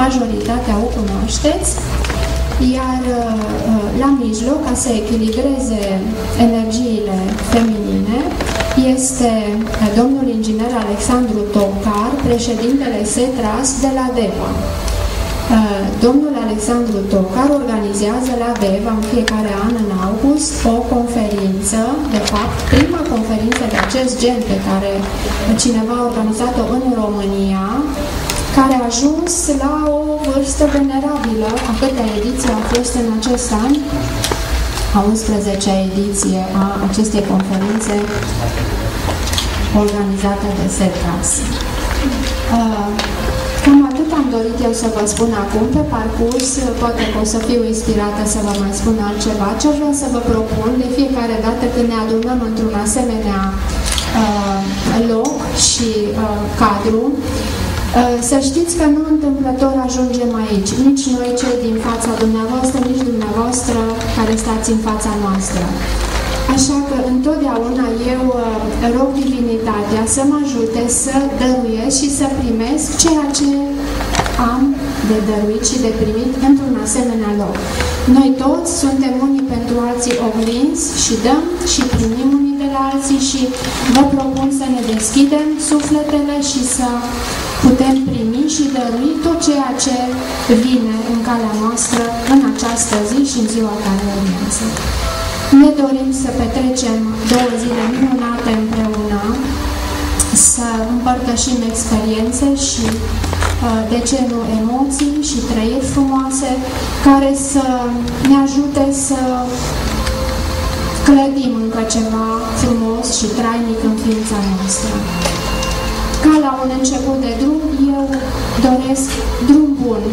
majoritatea o cunoașteți, iar la mijloc, ca să echilibreze energiile feminine, este domnul inginer Alexandru Tocar, președintele SETRAS de la DEVA. Domnul Alexandru Tocar organizează la DEVA în fiecare an, în august, o conferință, de fapt, prima conferință de acest gen pe care cineva a organizat-o în România, care a ajuns la o vârstă venerabilă. A câtea ediție a fost în acest an? A 11-a ediție a acestei conferințe organizată de SETRAS. Cam atât am dorit eu să vă spun acum. Pe parcurs, poate că o să fiu inspirată să vă mai spun altceva. Ce vreau să vă propun de fiecare dată când ne adunăm într-un asemenea loc și cadru, să știți că nu întâmplător ajungem aici, nici noi cei din fața dumneavoastră, nici dumneavoastră care stați în fața noastră. Așa că întotdeauna eu rog divinitatea să mă ajute să dăruiesc și să primesc ceea ce am de dăruit și de primit într-un asemenea loc. Noi toți suntem unii pentru alții oglinzi și dăm și primim unii de la alții și vă propun să ne deschidem sufletele și să putem primi și dărui tot ceea ce vine în calea noastră în această zi și în ziua care urmează. Ne dorim să petrecem 2 zile minunate împreună, să împărtășim experiențe și, de ce nu, emoții și trăiri frumoase, care să ne ajute să clădim încă ceva frumos și trainic în ființa noastră. Ca la un început de drum, eu doresc drum bun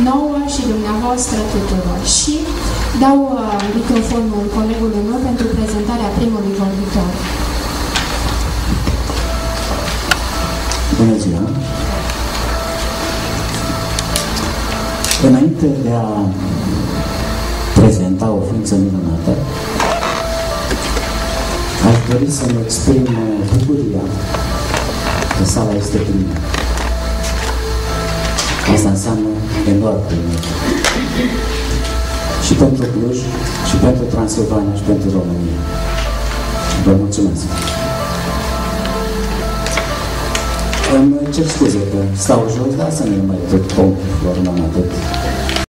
nouă și dumneavoastră tuturor. Și dau microfonul colegului meu pentru prezentarea primului vorbitor. Bună ziua! Înainte de a prezenta o ființă minunată, aș dori să-mi exprim bucuria că sala este plină. Asta înseamnă enorm plină. Și pentru Cluj, și pentru Transilvania, și pentru România. Vă mulțumesc! Îmi cer scuze că stau jos, dar să nu mai tot pomp, vorba atât.